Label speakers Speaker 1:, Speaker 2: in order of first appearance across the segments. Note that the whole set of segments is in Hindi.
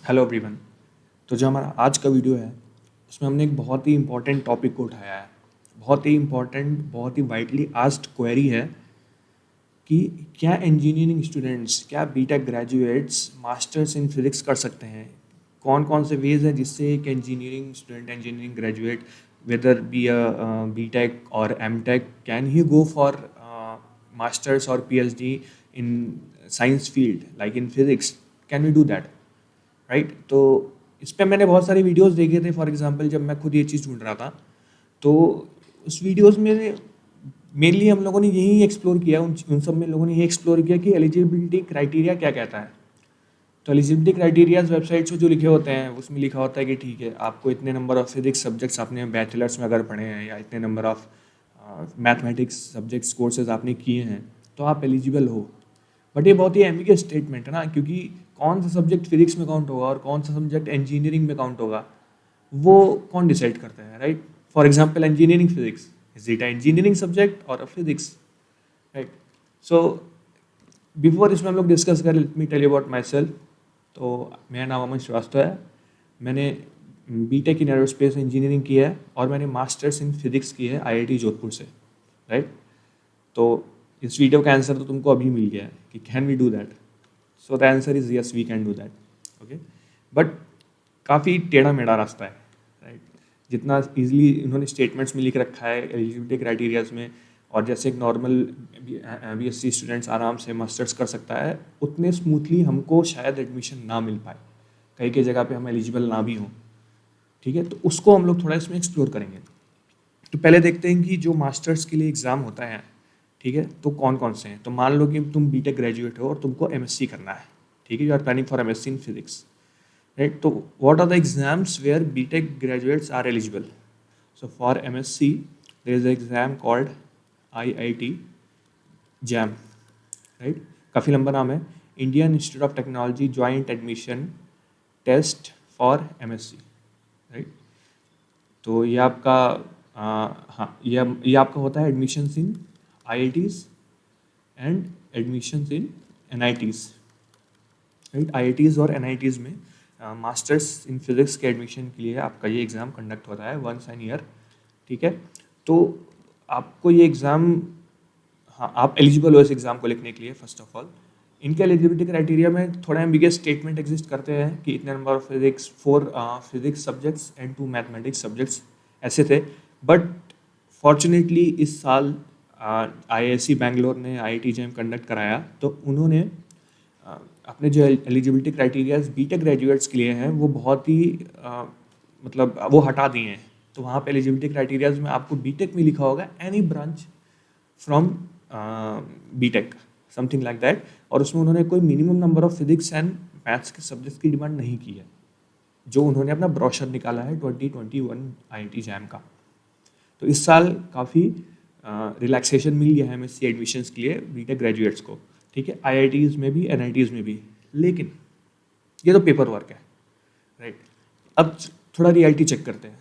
Speaker 1: Hello everyone. तो जो हमारा आज का वीडियो है उसमें हमने एक बहुत ही इम्पोर्टेंट टॉपिक को उठाया है। बहुत ही इम्पोर्टेंट, बहुत ही वाइडली आस्क्ड क्वेरी है कि क्या इंजीनियरिंग स्टूडेंट्स, क्या BTech graduates masters in physics कर सकते हैं। कौन कौन से वेज हैं जिससे एक engineering student, engineering graduate, whether be a BTech और MTech, can he go for masters और PhD in science field like in physics, can we do that, right. तो इस पे मैंने बहुत सारे वीडियोस देखे थे। फॉर एग्जांपल जब मैं खुद ये चीज़ ढूंढ रहा था तो उस वीडियोस में मेनली हम लोगों ने यही एक्सप्लोर किया, उन सब में लोगों ने ये एक्सप्लोर किया कि एलिजिबिलिटी क्राइटेरिया क्या कहता है। तो एलिजिबिलिटी क्राइटेरियाज वेबसाइट्स पे जो लिखे होते हैं उसमें लिखा होता है कि ठीक है, आपको इतने नंबर ऑफ फिजिक्स सब्जेक्ट्स आपने बैचलर्स में अगर पढ़े हैं या इतने number of mathematics subjects courses आपने किए हैं तो आप एलिजिबल हो। बट ये बहुत ही एम्बिगियस स्टेटमेंट है ना, क्योंकि कौन सा सब्जेक्ट फिजिक्स में काउंट होगा और कौन सा सब्जेक्ट इंजीनियरिंग में काउंट होगा वो कौन डिसाइड करता है, right. For example engineering physics, is it engineering subject और फिजिक्स, राइट। सो बिफोर इसमें हम लोग डिस्कस करें, let me tell you about myself. तो मेरा नाम अमन श्रीवास्तव है। मैंने बीटेक इन एरोस्पेस इंजीनियरिंग की है और मैंने मास्टर्स इन फिजिक्स की है आईआईटी जोधपुर से, राइट। तो इस वीडियो का आंसर तो तुमको अभी मिल गया है कि can we do that. So the answer is yes, we can do that, okay. But काफ़ी टेढ़ा मेढ़ा रास्ता है, राइट। जितना इजीली इन्होंने स्टेटमेंट्स में लिख रखा है एलिजिबिलिटी क्राइटेरियाज में, और जैसे एक नॉर्मल बीएससी स्टूडेंट्स आराम से मास्टर्स कर सकता है, उतने स्मूथली हमको शायद एडमिशन ना मिल पाए, कई कई जगह पे हम एलिजिबल ना भी हों, ठीक है। तो उसको हम लोग थोड़ा इसमें एक्सप्लोर करेंगे। तो पहले देखते हैं कि जो मास्टर्स के लिए एग्ज़ाम होता है, ठीक है, तो कौन कौन से हैं। तो मान लो कि तुम बीटेक ग्रेजुएट हो और तुमको एमएससी करना है, ठीक है, you are planning for MSc in physics, right. तो what are the exams where BTech graduates are eligible. So for MSc there is exam called IIT JAM, right. काफ़ी लंबा नाम है, Indian institute of technology joint admission test for MSc, right. तो ये आपका हाँ, ये आपका होता है admissions in IITs and admissions in NITs, right. IITs और एनआईटीज़ में मास्टर्स इन फिजिक्स के एडमिशन के लिए आपका ये एग्ज़ाम कंडक्ट होता है वंस एन ईयर, ठीक है। तो आपको ये एग्ज़ाम, हाँ, आप एलिजिबल हो इस एग्ज़ाम को लिखने के लिए। फर्स्ट ऑफ ऑल इनके एलिजिबिलिटी क्राइटेरिया में थोड़ा एम्बिगियस स्टेटमेंट एग्जिस्ट करते हैं कि इतने number of physics, 4 physics subjects and 2 mathematics subjects, ऐसे थे। बट फॉर्चुनेटली इस साल आईआईएससी बैंगलोर ने आईआईटी जैम कंडक्ट कराया, तो उन्होंने अपने जो एलिजिबिलिटी क्राइटेरियाज बीटेक ग्रेजुएट्स के लिए हैं वो बहुत ही मतलब वो हटा दिए हैं। तो वहाँ पे एलिजिबिलिटी क्राइटेरियाज में आपको बीटेक में लिखा होगा any branch from BTech, something like that. और उसमें उन्होंने कोई minimum number of physics and maths के सब्जेक्ट्स की डिमांड नहीं की है, जो उन्होंने अपना ब्रोशर निकाला है 2021 आईआईटी जैम का। तो इस साल काफ़ी रिलैक्सेशन मिल गया है एमएससी एडमिशन्स के लिए बीटेक ग्रेजुएट्स को, ठीक है, आईआईटीज़ में भी एनआईटीज़ में भी। लेकिन ये तो पेपर वर्क है, राइट। अब थोड़ा रियलिटी चेक करते हैं।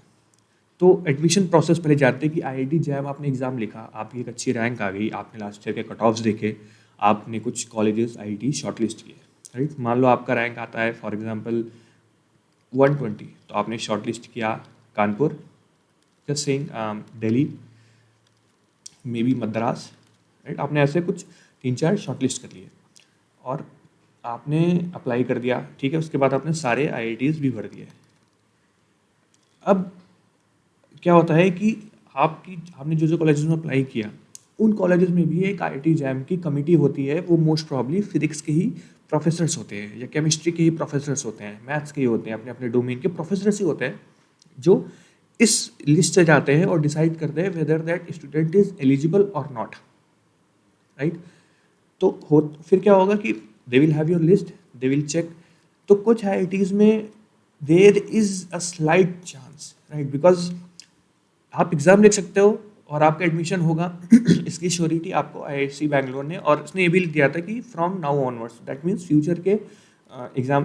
Speaker 1: तो एडमिशन प्रोसेस पहले जानते हैं कि आईआईटी जैम आपने एग्ज़ाम लिखा, आपकी एक अच्छी रैंक आ गई, आपने लास्ट ईयर के कट ऑफ्स देखे, आपने कुछ कॉलेजेस आईआईटी शॉर्टलिस्ट किए, राइट। मान लो आपका रैंक आता है फॉर एग्जांपल 120, तो आपने शॉर्टलिस्ट किया Kanpur, just saying Delhi, may be Madras, right. आपने ऐसे कुछ 3-4 शॉर्टलिस्ट कर लिए और आपने अप्लाई कर दिया, ठीक है। उसके बाद आपने सारे आईआईटीज़ भी भर दिए। अब क्या होता है कि आपने जो जो कॉलेजेस में अप्लाई किया उन कॉलेजेस में भी एक आईआईटी जैम की कमिटी होती है। वो मोस्ट प्रॉब्ली फिजिक्स के ही प्रोफेसर्स होते हैं या केमिस्ट्री के ही प्रोफेसर्स होते हैं, मैथ्स के ही होते हैं, अपने अपने डोमेन के प्रोफेसर्स ही होते हैं, जो इस लिस्ट से जाते हैं और डिसाइड करते हैं whether that student is eligible और नॉट, राइट। तो फिर क्या होगा कि they will have your list, they will check. तो कुछ आईआईटीज़ में there is a slight chance, right, because आप एग्ज़ाम लिख सकते हो और आपका एडमिशन होगा इसकी श्योरिटी आपको आईआईएससी बैंगलोर ने, और उसने ये भी लिख दिया था कि from now onwards, that means future के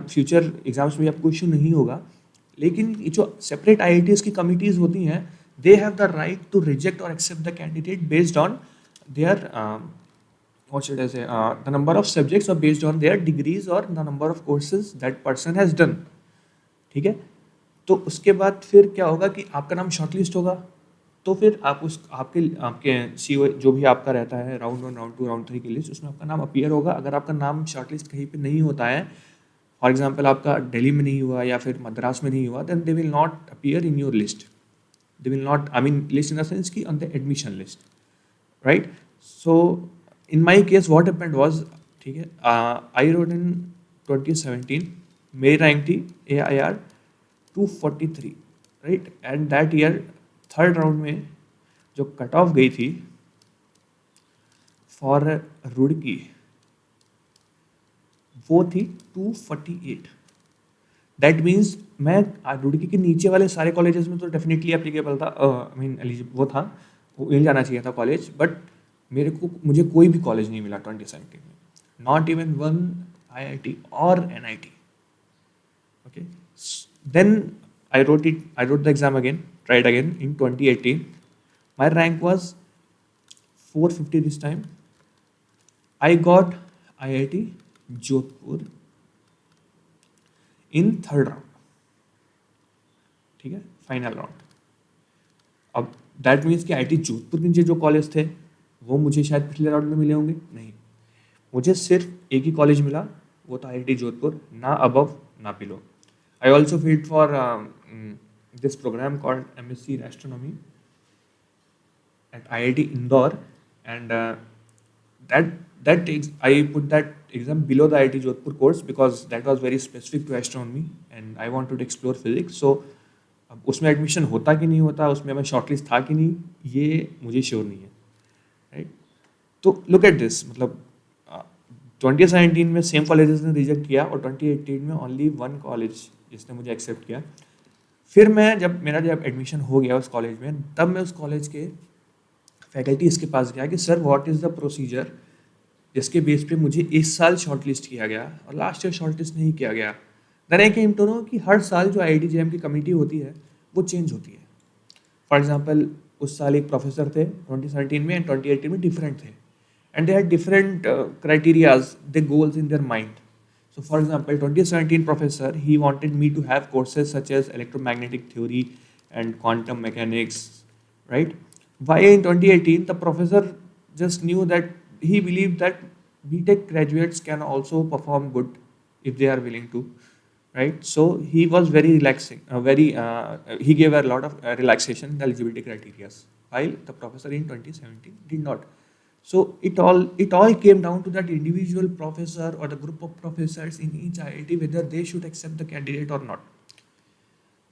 Speaker 1: फ्यूचर एग्जाम्स में आपको इशू नहीं होगा। लेकिन ये जो सेपरेट आईआईटीज़ की कमिटीज़ होती हैं, they have the right to reject और accept the candidate based on their what should I say, the number of subjects or based on their degrees or the number of courses that person has done. ठीक है। तो उसके बाद फिर क्या होगा कि आपका नाम शॉर्टलिस्ट होगा, तो फिर आप उस आपके आपके सीओ जो भी आपका रहता है राउंड 1 राउंड 2 राउंड 3 की लिस्ट, उसमें आपका नाम अपीयर होगा। अगर आपका नाम शॉर्टलिस्ट कहीं पे नहीं होता है, फॉर एग्जांपल आपका दिल्ली में नहीं हुआ या फिर मद्रास में नहीं हुआ, then they will not appear in your list, they will not, I mean list in the sense की on the admission list, right. So in my case what happened was, ठीक है, आई रोट इन 2017, मेरी रैंक थी AIR 243, right. And that year third round में जो कट ऑफ गई थी फॉर रुड़की, वो थी 248। दैट मीन्स मैं रुड़की के नीचे वाले सारे कॉलेजेस में तो डेफिनेटली एप्लीकेबल था, आई मीन एलिजिबल वो था, वो मिल जाना चाहिए था कॉलेज, बट मुझे कोई भी कॉलेज नहीं मिला 2017 में, नॉट इवन वन IIT और NIT। Okay, then I wrote the exam again, tried again in 2018. My rank was 450 this time. I got IIT Jodhpur in third round, ठीक है, फाइनल राउंड। अब दैट मीन्स कि IIT जोधपुर के नीचे जो कॉलेज थे वो मुझे शायद पिछले राउंड में मिले होंगे, नहीं, मुझे सिर्फ एक ही कॉलेज मिला, वो था IIT जोधपुर, ना अबव ना below. I also filled for this program called MSc in Astronomy at IIT Indore, and I put that exam below the IIT Jodhpur course because that was very specific to astronomy and I wanted to explore physics. So अब उसमें एडमिशन होता कि नहीं होता, उसमें मैं शॉर्टलिस्ट था कि नहीं, ये मुझे श्योर नहीं है, राइट। तो लुक एट दिस, मतलब 2017 में सेम कॉलेजेस ने रिजेक्ट किया और 2018 में ओनली वन कॉलेज जिसने मुझे एक्सेप्ट किया। फिर मैं जब एडमिशन हो गया उस कॉलेज में, तब मैं उस कॉलेज के फैकल्टीज के पास गया कि sir what is the procedure जिसके बेस पे मुझे इस साल शॉर्टलिस्ट किया गया और लास्ट ईयर शॉर्टलिस्ट नहीं किया गया। Then I came to know कि हर साल जो IIT JM की कमेटी होती है वो चेंज होती है। फॉर एग्जाम्पल उस साल एक प्रोफेसर थे 2017 में एंड 2018 में डिफरेंट थे, and they had different criterias, they goals in their mind. So for example, 2017 professor, he wanted me to have courses such as electromagnetic theory and quantum mechanics, right? Why in 2018 the professor just knew that he believed that BTech graduates can also perform good if they are willing to, right? So he was very relaxing, he gave a lot of relaxation in the eligibility criteria, while the professor in 2017 did not. So it all came down to that individual professor or the group of professors in each IIT whether they should accept the candidate or not,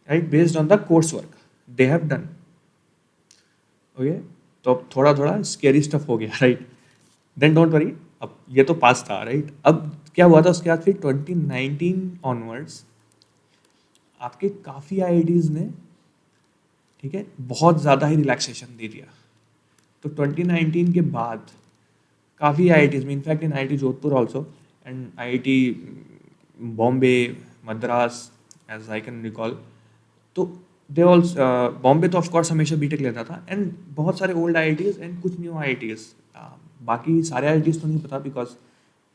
Speaker 1: right? Based on the coursework they have done. Okay, तो अब थोड़ा थोड़ा स्केरी स्टफ हो गया, राइट। देन डोंट वरी, अब ये तो पास था, राइट। अब क्या हुआ था उसके बाद फिर 2019 ऑनवर्ड्स आपके काफ़ी IITs ने, ठीक है, बहुत ज़्यादा ही रिलैक्सेशन दे दिया। तो 2019 के बाद काफ़ी IITs में, in fact in IIT Jodhpur also and IIT Bombay, Madras, as I can recall, तो दे ऑल्सो, बॉम्बे तो ऑफकोर्स हमेशा BTech लेता था, एंड बहुत सारे ओल्ड IITs एंड कुछ न्यू IITs, बाकी सारे IITs तो नहीं पता बिकॉज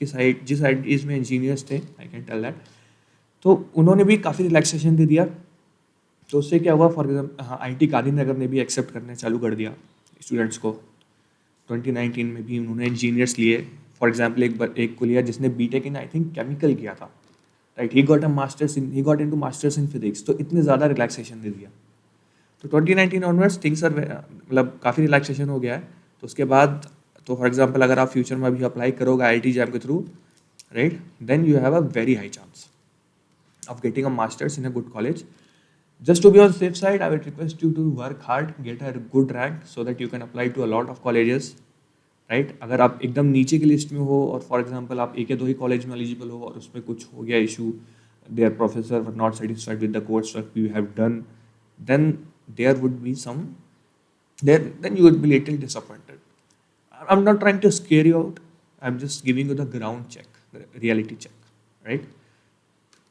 Speaker 1: जिस IITs में इंजीनियर्स थे आई कैन टेल दैट, तो उन्होंने भी काफ़ी रिलैक्सेशन दे दिया। तो उससे क्या हुआ, फॉर एग्जाम्पल IIT गांधीनगर ने भी एक्सेप्ट करने चालू कर दिया स्टूडेंट्स को। 2019 में भी उन्होंने इंजीनियर्स लिए, फॉर एग्जाम्पल एक को लिया जिसने BTech in I think chemical किया था, right. He got into masters in physics, तो इतने ज़्यादा रिलैक्सेशन दे दिया। तो 2019 ऑनवर्ड्स थिंग्स आर, मतलब काफ़ी रिलैक्सेशन हो गया है। तो उसके बाद, तो फॉर एग्जाम्पल अगर आप फ्यूचर में अभी अप्लाई करोगे IIT JAM के through, right, then you have a very high chance of getting a master's in a good college. Just to be on safe side, I would request you to work hard, get a good rank so that you can apply to a lot of colleges, right? अगर आप एकदम नीचे की लिस्ट में हो और फॉर एग्जांपल आप एक या दो ही कॉलेज में एलिजिबल हो और उसमें कुछ हो गया issue, there professor were not satisfied with the course work you have done, then there would be some, then you would be little disappointed. I'm not trying to scare you out, I'm just giving you the ground check, the reality check, right?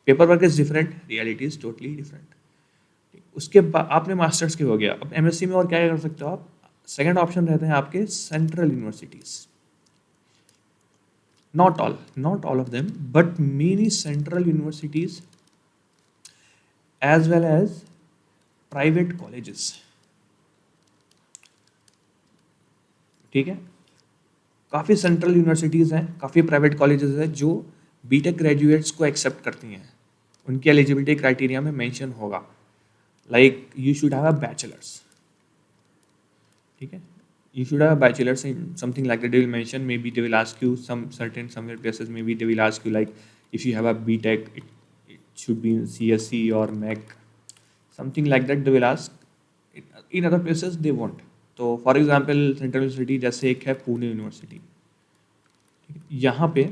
Speaker 1: Paper work is different, reality is totally different. उसके बाद आपने मास्टर्स के हो गया, अब MSc में और क्या कर सकते हो आप, सेकंड ऑप्शन रहते हैं आपके central universities. not all of them, but many central universities as well as private colleges. ठीक है, काफ़ी सेंट्रल यूनिवर्सिटीज़ हैं, काफ़ी प्राइवेट कॉलेजेस हैं जो बीटेक ग्रेजुएट्स को एक्सेप्ट करती हैं। उनकी एलिजिबिलिटी क्राइटेरिया में मेंशन होगा like you should have a bachelors, ठीक है, you should have a bachelor's in something like that. They will mention, maybe they will ask you somewhere places, maybe they will ask you like if you have a BTech, it should be in CSE or MEC, something like that they will ask. In other places they won't. तो फॉर एग्जाम्पल सेंट्रल यूनिवर्सिटी जैसे एक है पुणे यूनिवर्सिटी, यहाँ पे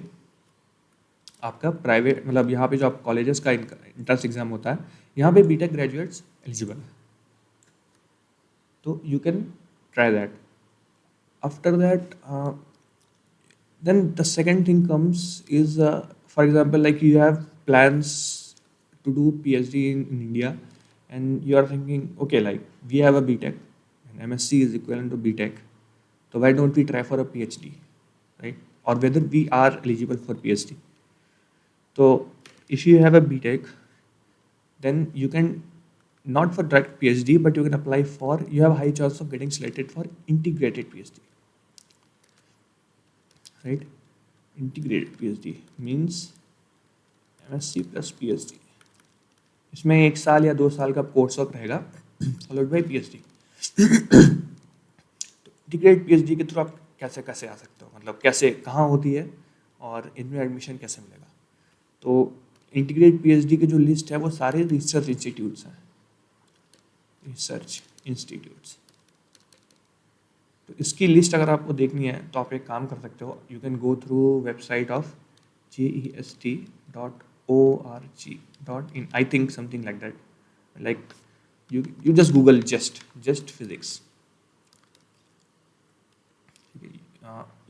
Speaker 1: आपका प्राइवेट मतलब यहाँ पे जो आप कॉलेजेस का इंट्रेंस एग्जाम होता है, यहाँ पे बीटेक ग्रेजुएट्स एलिजिबल है, तो you can try that. After that, then the second thing comes is, for example, like you have plans to do PhD in India, and you are thinking, okay, like we have a BTech, and MSc is equivalent to BTech, so why don't we try for a PhD, right? Or whether we are eligible for PhD. So if you have a BTech, then you can not for direct PhD, but you can apply for, you have high chance of getting selected for integrated PhD. Right? Integrated PhD means MSc plus PhD. इसमें 1 साल या 2 साल का कोर्स वर्क रहेगा फॉलोड बाय PhD. तो इंटीग्रेटेड PhD के थ्रू आप कैसे कैसे आ सकते हो, मतलब कैसे कहाँ होती है और इनमें एडमिशन कैसे मिलेगा. तो इंटीग्रेटेड PhD की जो लिस्ट है वो सारे रिसर्च इंस्टीट्यूट्स हैं, रिसर्च इंस्टीट्यूट्स. तो इसकी लिस्ट अगर आपको देखनी है तो आप एक काम कर सकते हो, you can go through website of JEST.org.in, I think something like that, like you just Google just physics.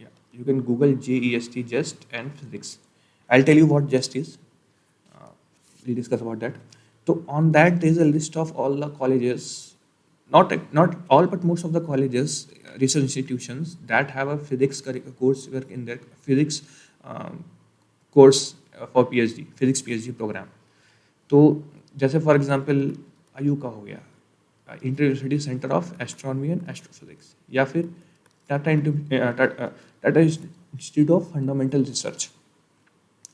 Speaker 1: Yeah, you can Google JEST, just and physics. I'll tell you what JEST is. We'll discuss about that. So on that there is a list of all the colleges, not all but most of the colleges, research institutions that have a physics course work in their physics course for PhD, physics PhD program. तो जैसे फॉर एग्जांपल आयु का हो गया, inter university centre of astronomy and astrophysics, या फिर Tata institute of fundamental research,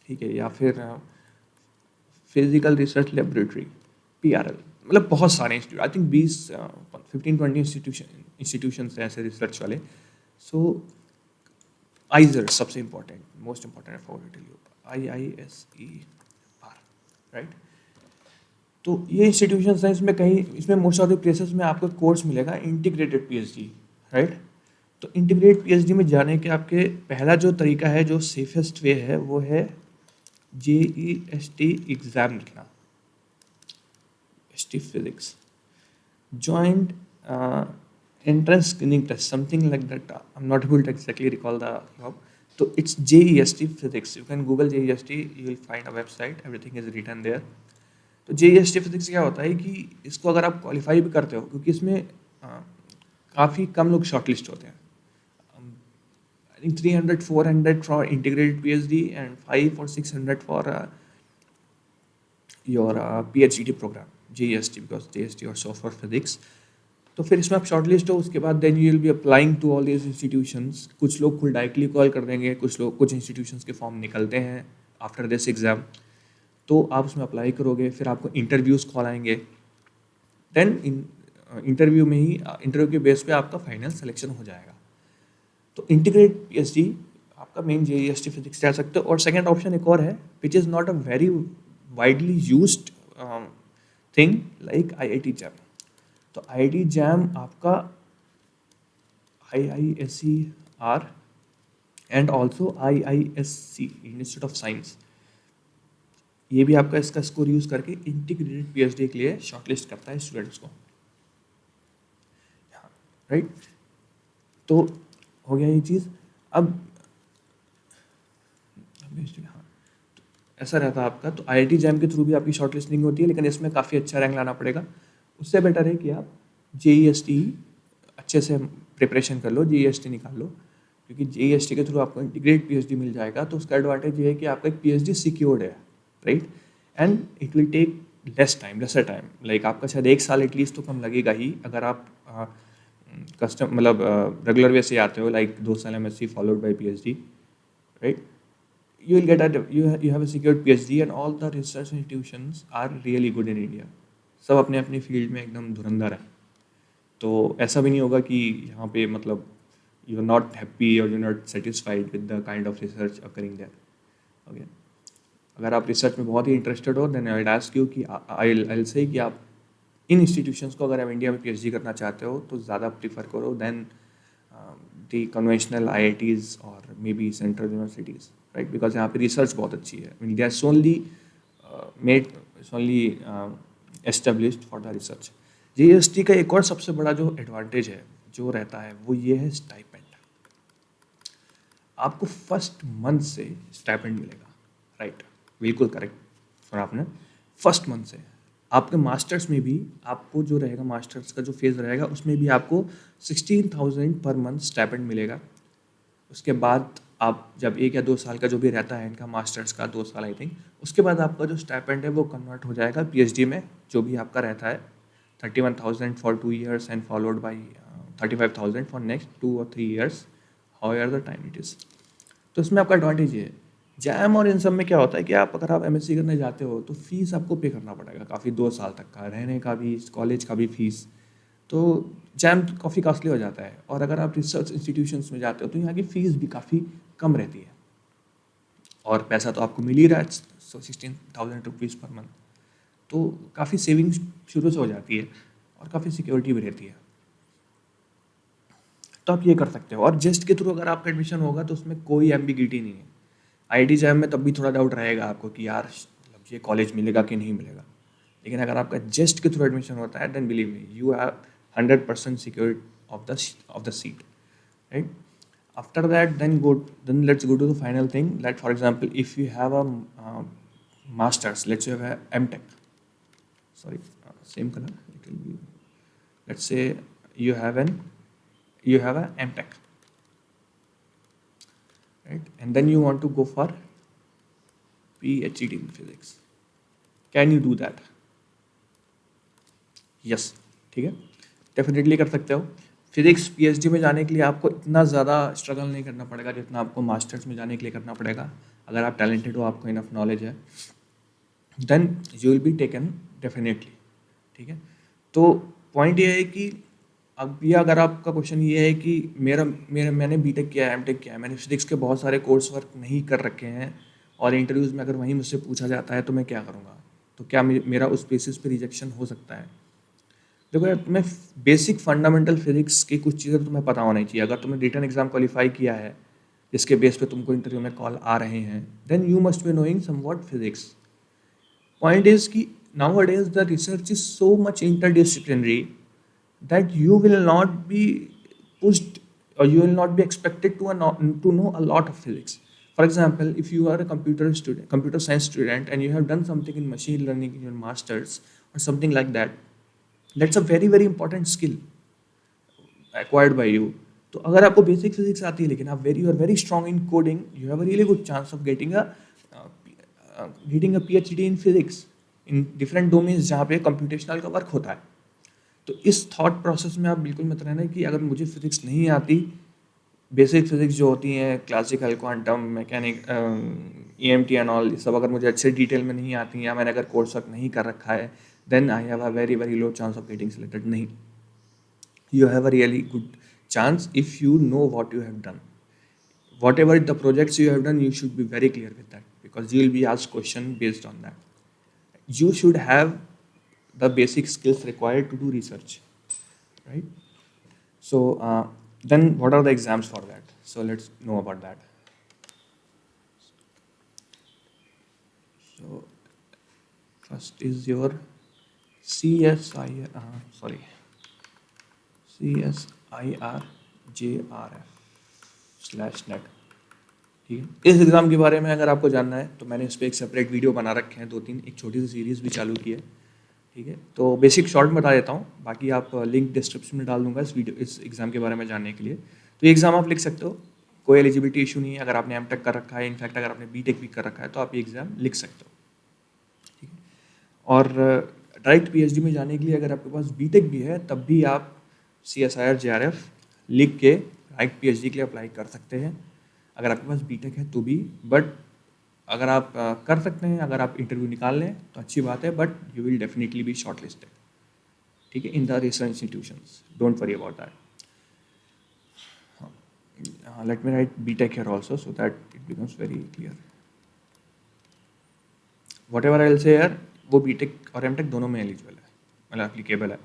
Speaker 1: ठीक है, या फिर फिजिकल रिसर्च लेबोरेटरी PRL, मतलब बहुत सारे इंस्टीट्यूट, आई थिंक 15-20 इंस्टीट्यूशंस हैं ऐसे रिसर्च वाले. सो आइजर सबसे important, most important for IISER, right. तो ये इंस्टीट्यूशंस हैं, इसमें मोस्ट ऑफ द प्लेसेस में आपको कोर्स मिलेगा इंटीग्रेटेड PhD, राइट. तो इंटीग्रेटेड PhD में जाने के आपके पहला जो तरीका है, जो सेफेस्ट वे है, वो है JEST एग्ज़ाम लिखना, ST physics joint entrance screening test, something like that. I am not able to exactly recall the job. तो it's JEST physics, you can Google JEST, you will find a website, everything is written there. तो JEST फिजिक्स क्या होता है कि इसको अगर आप क्वालिफाई भी करते हो, क्योंकि इसमें काफ़ी कम लोग शॉर्टलिस्ट होते हैं, I think 300-400 for integrated PhD and 500 or 600 for your PhD programme JEST, because JEST और सॉफ्ट फॉर फिजिक्स. तो फिर इसमें आप शॉर्टलिस्ट हो, उसके बाद then you will be applying to all these institutions. कुछ लोग खुद डायरेक्टली कॉल कर देंगे, कुछ इंस्टीट्यूशंस के फॉर्म निकलते हैं आफ्टर दिस एग्ज़ाम, तो आप उसमें अप्लाई करोगे, फिर आपको इंटरव्यूज़ कॉल आएंगे, देन इंटरव्यू में ही इंटरव्यू के बेस पे आपका फाइनल सिलेक्शन हो जाएगा. तो इंटीग्रेटेड PhD आपका मेन JEST फिजिक्स जा सकते हो. और सेकंड ऑप्शन एक और है, which is not a very widely used thing, like IIT JAM. तो IIT JAM आपका IISER and also IISc, institute of science, ये भी आपका इसका स्कोर यूज़ करके इंटीग्रेटेड PhD के लिए शॉर्टलिस्ट करता है स्टूडेंट्स को, राइट. तो हो गया ये चीज़. अब हाँ, तो ऐसा रहता है आपका. तो IIT JAM के थ्रू भी आपकी शॉर्टलिस्टिंग होती है, लेकिन इसमें काफ़ी अच्छा रैंक लाना पड़ेगा. उससे बेटर है कि आप JEST अच्छे से प्रिपरेशन कर लो, JEST निकाल लो, क्योंकि JEST के थ्रू आपको इंटीग्रेटेड PhD मिल जाएगा. तो उसका एडवांटेज ये है कि आपका एक PhD सिक्योर्ड है, right, and it will take lesser time, like आपका शायद 1 साल एटलीस्ट तो कम लगेगा ही अगर आप कस्टम मतलब रेगुलर वे से आते हो, लाइक 2 साल MSc followed by PhD, right? You will get a you have a secured PhD and all the research institutions are really good in India. सब अपने अपनी फील्ड में एकदम धुरंधर है, तो ऐसा भी नहीं होगा कि यहाँ पे मतलब यू आर नॉट हैप्पी और you not satisfied with the kind of research occurring there. Okay, अगर आप रिसर्च में बहुत ही इंटरेस्टेड हो then I will ask you कि आई से कि आप इन इंस्टीट्यूशंस को अगर आप इंडिया में PhD करना चाहते हो तो ज़्यादा प्रीफर करो देन दी कन्वेंशनल IITs और may be central universities, right? Because यहाँ पे रिसर्च बहुत अच्छी है। India is only made only established for the research. GST का एक और सबसे बड़ा जो एडवांटेज है जो रहता है वो ये है स्टाइपेंड। आपको फर्स्ट मंथ से स्टाइपेंड मिलेगा, राइट? बिल्कुल करेक्ट और आपने फर्स्ट मंथ से। आपके मास्टर्स में भी आपको जो रहेगा, मास्टर्स का जो फेज़ रहेगा उसमें भी आपको 16,000 पर मंथ स्टाइपेंड मिलेगा। उसके बाद आप जब 1 या 2 साल का जो भी रहता है इनका मास्टर्स का 2 साल आई थिंक, उसके बाद आपका जो स्टाइपेंड है वो कन्वर्ट हो जाएगा PhD में, जो भी आपका रहता है 31,000 for 2 years and followed by 35,000 for next 2 or 3 years, however the time it is. तो इसमें आपका एडवांटेज ये है। जैम और इन सब में क्या होता है कि अगर आप MSc करने जाते हो तो फीस आपको पे करना पड़ेगा काफ़ी, 2 साल तक का रहने का भी, कॉलेज का भी फीस, तो जैम काफ़ी कॉस्टली हो जाता है। और अगर आप रिसर्च इंस्टीट्यूशंस में जाते हो तो यहाँ की फ़ीस भी काफ़ी कम रहती है और पैसा तो आपको मिल ही रहा है, 16,000 रुपीज़ पर मंथ, तो काफ़ी सेविंग्स शुरू से हो जाती है और काफ़ी सिक्योरिटी भी रहती है। तो आप ये कर सकते हो। और जेस्ट के थ्रू अगर आपका एडमिशन होगा तो उसमें कोई एम्बिगिटी नहीं है। IIT जैम में तब भी थोड़ा डाउट रहेगा आपको कि यार मतलब ये कॉलेज मिलेगा कि नहीं मिलेगा, लेकिन अगर आपका जेस्ट के थ्रू एडमिशन होता है then believe me you are 100% secured of the seat, right? After that then let's go to the final thing, that for example if you have a masters, let's say you have a MTech, sorry, same color, it will be, let's say you have a MTech, right? And then you want to go for PhD in physics. Can you do that? Yes, ठीक है, डेफिनेटली कर सकते हो। फिजिक्स PhD में जाने के लिए आपको इतना ज़्यादा स्ट्रगल नहीं करना पड़ेगा जितना आपको मास्टर्स में जाने के लिए करना पड़ेगा। अगर आप टैलेंटेड हो, आपको इनफ नॉलेज है, then you will be taken definitely, ठीक है। तो पॉइंट ये है कि अब ये अगर आपका क्वेश्चन ये है कि मैंने BTech किया है, MTech किया है, मैंने फिजिक्स के बहुत सारे कोर्स वर्क नहीं कर रखे हैं और इंटरव्यूज़ में अगर वहीं मुझसे पूछा जाता है तो मैं क्या करूँगा, तो क्या मेरा उस बेसिस पे रिजेक्शन हो सकता है? देखो यार, तुम्हें बेसिक फंडामेंटल फिजिक्स की कुछ चीज़ें तुम्हें पता होनी चाहिए। अगर तुमने रिटन एग्जाम क्वालिफाई किया है जिसके बेस पे तुमको इंटरव्यू में कॉल आ रहे हैं, then you must be knowing somewhat physics. Point is कि nowadays the research is so much interdisciplinary that you will not be pushed or you will not be expected to know a lot of physics. For example, if you are a computer science student and you have done something in machine learning in your masters or something like that, that's a very very important skill acquired by you. तो अगर आपको बेसिक फिजिक्स आती है लेकिन आप very strong in coding, you have a really good chance of getting a PhD in physics in different domains जहाँ पे कंप्यूटेशनल का वर्क होता है। तो इस थॉट प्रोसेस में आप बिल्कुल मत रहना कि अगर मुझे फिजिक्स नहीं आती, बेसिक फिजिक्स जो होती हैं classical, quantum mechanic, EMT and all, सब अगर मुझे अच्छे डिटेल में नहीं आती या मैंने अगर कोर्स वर्क नहीं कर रखा है, then I have a very low chance of getting selected. नहीं, you have a really good chance if you know what you have done. Whatever the projects you have done, you should be very clear with that because you will be asked question based on that. You should have the basic skills required to do research, right? So then what are the exams for that? So let's know about that. So first is your CSIRJRF/NET, ठीक है। इस एग्ज़ाम के बारे में अगर आपको जानना है तो मैंने इस पर एक सेपरेट वीडियो बना रखे हैं, 2-3, एक छोटी सी सीरीज़ भी चालू की है, ठीक है। तो बेसिक शॉर्ट बता देता हूँ, बाकी आप लिंक डिस्क्रिप्शन में डाल दूंगा इस एग्ज़ाम के बारे में जानने के लिए। तो ये एग्ज़ाम आप लिख सकते हो, कोई एलिजिबिलिटी इशू नहीं है। अगर आपने MTech कर रखा है, इनफैक्ट अगर आपने BTech भी कर रखा है तो आप ये एग्ज़ाम लिख सकते हो, ठीक है। और डायरेक्ट पीएचडी में जाने के लिए अगर आपके पास बीटेक भी है तब भी आप CSIR JRF लिख के डायरेक्ट पीएचडी के लिए अप्लाई कर सकते हैं, अगर आपके पास बीटेक है तो भी। बट अगर आप कर सकते हैं, अगर आप इंटरव्यू निकाल लें तो अच्छी बात है, but you will definitely be short listed, ठीक है, in the research institutions, don't worry about that. Let me write BTech here also so that it becomes very clear. Whatever I will say here, वो BTech और MTech दोनों में एलिजिबल है, मतलब एप्लीकेबल है।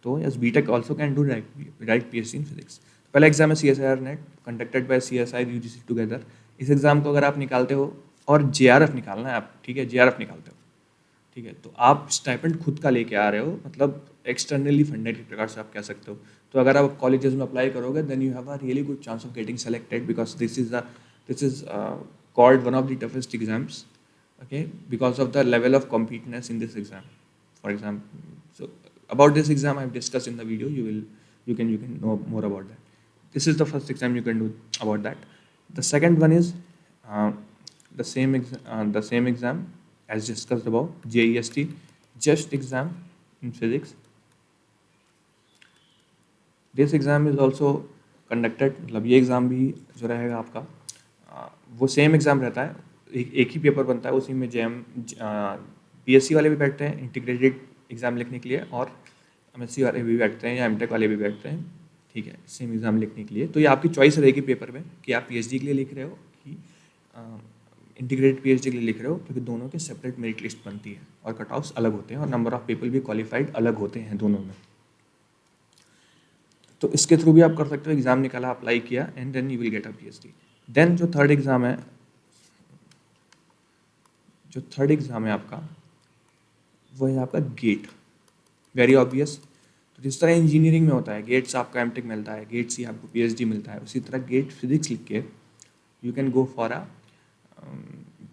Speaker 1: तो yes, BTech also can do direct PhD in physics। पहला एग्जाम है CSIR net conducted by CSI UGC together. इस एग्जाम को अगर आप निकालते हो और JRF निकालना है आप, ठीक है, JRF निकालते हो, ठीक है, तो आप स्टाइपेंड खुद का लेके आ रहे हो, मतलब एक्सटर्नली फंडेड के प्रकार से आप कह सकते हो। तो अगर आप कॉलेजेस में अप्लाई करोगे then you have a really good chance of getting selected, because this is called one of the toughest exams, okay, because of the level of competitiveness in this exam. For example, so about this exam I've discussed in the video, you can know more about that. This is the first exam you can do about that. The second one is the same exam as discussed above, JEST, just exam in physics. This exam is also conducted, मतलब ये एग्ज़ाम भी जो रहेगा आपका वो सेम एग्ज़ाम रहता है, एक ही पेपर बनता है, उसी में JEM PSC वाले भी बैठते हैं इंटीग्रेटेड एग्ज़ाम लिखने के लिए, और MSc वाले भी बैठते हैं या MTech वाले भी बैठते हैं, ठीक है, सेम एग्ज़ाम लिखने के लिए। तो ये आपकी चॉइस रहेगी पेपर में कि आप PhD के लिए लिख रहे हो कि इंटीग्रेटेड PhD के लिए लिख रहे हो, क्योंकि दोनों के सेपरेट मेरिट लिस्ट बनती है और कट ऑफ्स अलग होते हैं और नंबर ऑफ पीपल भी क्वालिफाइड अलग होते हैं दोनों में। तो इसके थ्रू भी आप कर सकते हो, एग्ज़ाम निकाला, अप्लाई किया, and then you will get a PhD। Then जो थर्ड एग्ज़ाम है आपका, वो है आपका गेट। Very obvious. तो जिस तरह इंजीनियरिंग में होता है गेट से आपका MTech मिलता है, गेट से आपको PhD मिलता है, उसी तरह गेट फिजिक्स लिख के you can go for a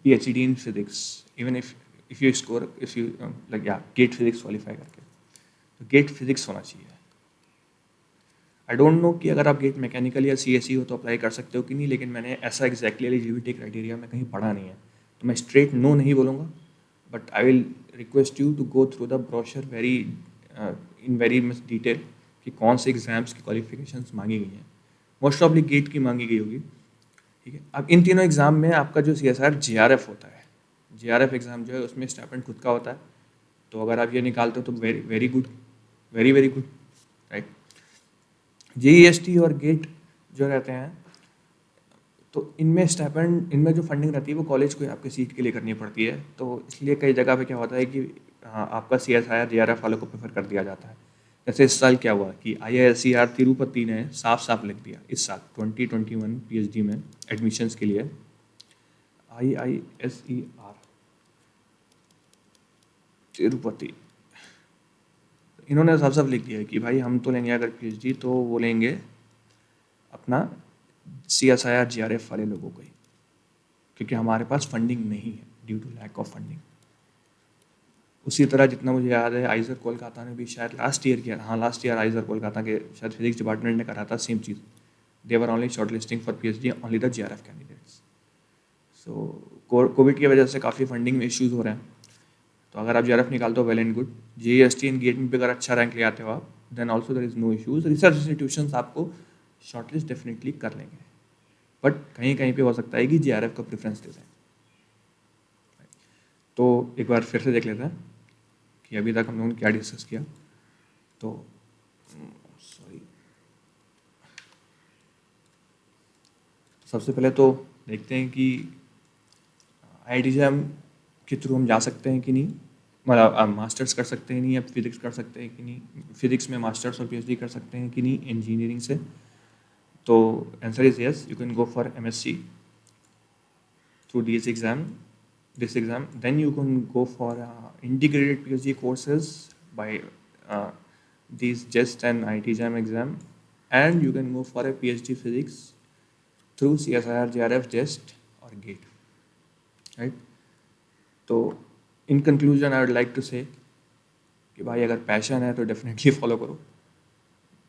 Speaker 1: PhD in physics, even if you score if you like या गेट फिजिक्स क्वालिफाई करके। तो गेट फिजिक्स होना चाहिए। आई डोंट नो कि अगर आप गेट मैकेनिकल या CSE हो तो अप्लाई कर सकते हो कि नहीं, लेकिन मैंने ऐसा एग्जैक्टली एलिजिबिलिटी क्राइटेरिया में कहीं पढ़ा नहीं है, तो मैं स्ट्रेट नो नहीं बोलूँगा, but I will request you to go through the brochure in very much detail कि कौन से एग्जाम्स की क्वालिफिकेशंस मांगी गई हैं। मोस्ट ऑफली गेट की मांगी गई होगी, ठीक है। अब इन तीनों एग्जाम में आपका जो CSIR JRF होता है, JRF एग्ज़ाम जो है उसमें स्टाइपेंड खुद का होता है, तो अगर आप ये निकालते हो तो very very good, very very good, right. JEST और गेट जो रहते हैं, तो इनमें स्टाइपेंड, इनमें जो फंडिंग रहती है वो कॉलेज को आपके सीट के लिए करनी पड़ती है, तो इसलिए कई जगह पे क्या होता है कि आपका CSIR JRF वालों को प्रेफर कर दिया जाता है। जैसे इस साल क्या हुआ कि IISER तिरुपति ने साफ साफ लिख दिया इस साल 2021 PhD में एडमिशन्स के लिए, IISER तिरुपति, इन्होंने साफ साफ लिख दिया है कि भाई हम तो लेंगे अगर PhD तो वो लेंगे अपना CSIR JRF वाले लोगों को ही, क्योंकि हमारे पास फंडिंग नहीं है due to lack of funding. उसी तरह जितना मुझे याद है आइजर कोलकाता ने भी शायद लास्ट ईयर किया, हाँ लास्ट ईयर आइजर कोलकाता के शायद फिजिक्स डिपार्टमेंट ने करा था same cheese, they were only short listing for PhD only the JRF candidates. So Covid की वजह से काफ़ी फंडिंग में इश्यूज़ हो रहे हैं, तो अगर आप JRF निकालते हो well and good, JEST in GATE में भी अगर अच्छा रैंक ले आते हो आप then also there is no issues, research institutions आपको शॉर्टलिस्ट डेफिनेटली कर लेंगे, बट कहीं कहीं पे हो सकता है कि JRF को प्रेफरेंस दे दें। तो एक बार फिर से देख लेते हैं कि अभी तक हम लोगों ने क्या डिस्कस किया। तो सॉरी, सबसे पहले तो देखते हैं कि IIT JAM के थ्रू हम जा सकते हैं कि नहीं, मतलब मास्टर्स कर सकते हैं नहीं, या फिजिक्स कर सकते हैं कि नहीं, फिजिक्स में मास्टर्स और PhD कर सकते हैं कि नहीं इंजीनियरिंग से। तो answer is yes, you can go for MSc through this exam, then you can go for integrated PhD courses by these JEST and IIT JAM exam, and you can go for a PhD physics through CSIR JRF JEST or GATE, right? तो in conclusion I would like to say कि भाई अगर पैशन है तो डेफिनेटली फॉलो करो।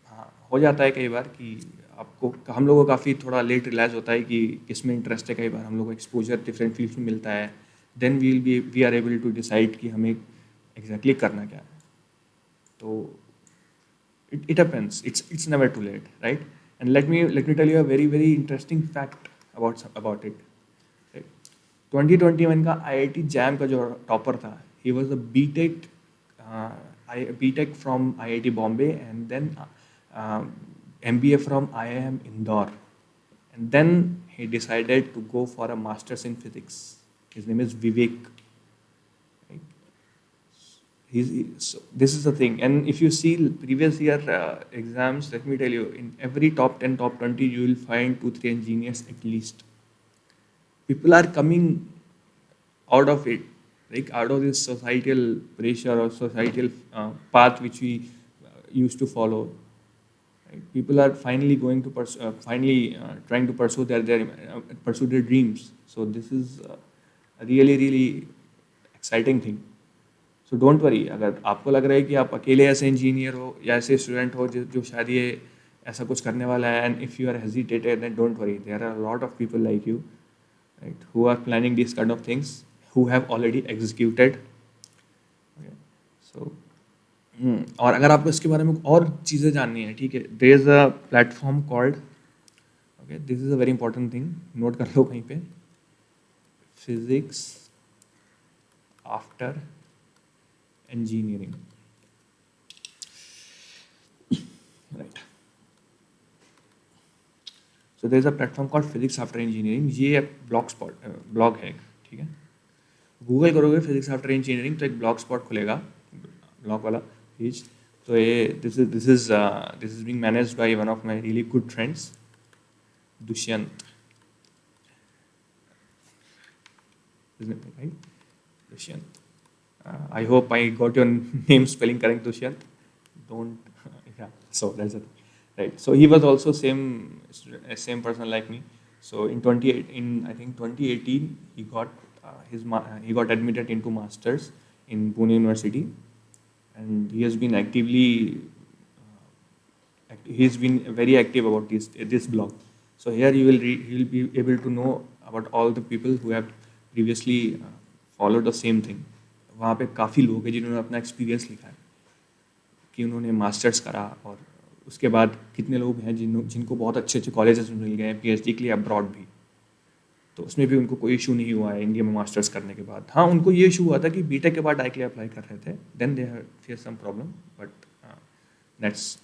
Speaker 1: हाँ, हो जाता है कई बार कि आपको, हम लोगों को काफ़ी थोड़ा लेट रियलाइज़ होता है कि किसमें इंटरेस्ट है, कई बार हम लोग को एक्सपोजर डिफरेंट फील्ड्स में मिलता है, then we are able to decide कि हमें एग्जैक्टली करना क्या है. तो it happens. It's never too late, right? And let me tell you a very interesting fact about it. Right? 2021 का IIT जैम का जो टॉपर था, he was a BTech BTech from IIT Bombay and then MBA from IIM Indore, and then he decided to go for a master's in physics. His name is Vivek. Right? So this is the thing. And if you see previous year exams, let me tell you, in every top 10, top 20, you will find 2, 3 engineers at least. People are coming out of it, like out of this societal pressure or societal path which we used to follow. Right? People are finally going to finally trying to pursue their dreams. So this is a really exciting thing. So don't worry, अगर आपको लग रहा है कि आप अकेले ऐसे इंजीनियर हो या ऐसे स्टूडेंट हो जो शायद ये ऐसा कुछ करने वाला है, and if you are hesitated then don't worry, there are lot of people like you, right, who are planning this kind of things, who have already executed. So और अगर आपको इसके बारे में और चीज़ें जाननी है, ठीक है, there is a platform called, okay, this is a very important thing, note कर लो कहीं पे, physics after engineering, right? So there is a platform called physics after engineering. ये ब्लॉग है, ठीक है. गूगल करोगे फिजिक्स आफ्टर इंजीनियरिंग तो एक ब्लॉग स्पॉट खुलेगा, ब्लॉग वाला पेज. तो ये this is being managed by one of my really good friends, Dushyant, right, Dushyant. I hope I got your name spelling correct, Dushyant. Don't, yeah. So that's it, right? So he was also same person like me. So in I think 2018 he got he got admitted into masters in Pune University, and he has been he's been very active about this blog. So here you will be able to know about all the people who have previously followed the same thing. वहाँ पे काफ़ी लोग हैं जिन्होंने अपना एक्सपीरियंस लिखा है कि उन्होंने मास्टर्स करा, और उसके बाद कितने लोग हैं जिनको बहुत अच्छे कॉलेजेस मिल गए हैं PhD के लिए अब्रॉड भी, तो उसमें भी उनको कोई इशू नहीं हुआ है इंडिया में मास्टर्स करने के बाद. हाँ, उनको ये इशू हुआ था कि बीटेक के बाद डाई के लिए अप्लाई कर रहे थे, then they face some problem, but that's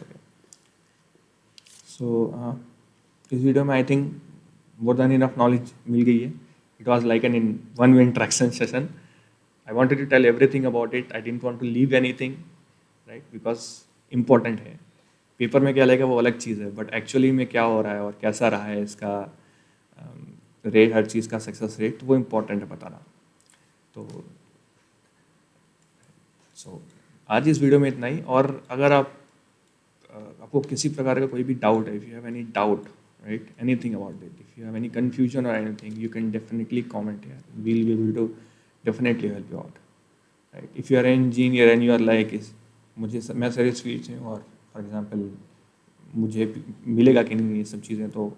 Speaker 1: okay. So इस वीडियो में I think more than enough knowledge मिल गई है. It was like an one way interaction session. I wanted to tell everything about it. I didn't want to leave anything, right? Because important है. पेपर में क्या लगेगा वो अलग चीज़ है, बट एक्चुअली में क्या हो रहा है और कैसा रहा है इसका रेट, हर चीज़ का सक्सेस रेट, तो वो इम्पोर्टेंट है बताना. तो आज इस वीडियो में इतना ही. और अगर आपको किसी प्रकार का कोई भी डाउट है, if you have any doubt, right, anything about it, if you have any confusion और anything, you can definitely comment here. We'll be able to definitely help you out, right? If you are an engineer and you are like मैं सर्विस फील्ड से हूँ और फॉर एग्जांपल मुझे मिलेगा कि नहीं ये सब चीज़ें, तो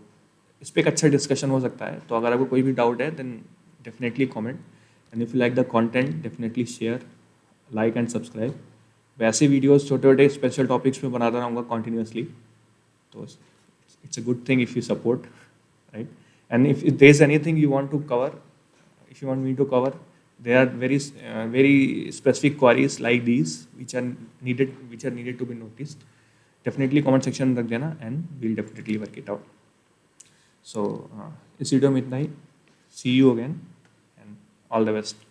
Speaker 1: इस पर एक अच्छा डिस्कशन हो सकता है. तो अगर आपको कोई भी डाउट है then definitely comment, and if you like the content definitely share, like and subscribe. वैसे वीडियोस छोटे छोटे स्पेशल टॉपिक्स में बनाता रहूँगा कॉन्टीन्यूसली, तो it's a good thing if you support, right. And if there is anything you want to cover, if you want me to cover, there are very specific queries like these which are needed to be noticed. Definitely comment section रख देना and we'll definitely work it out. So इस वीडियो में इतना ही. See you again and all the best.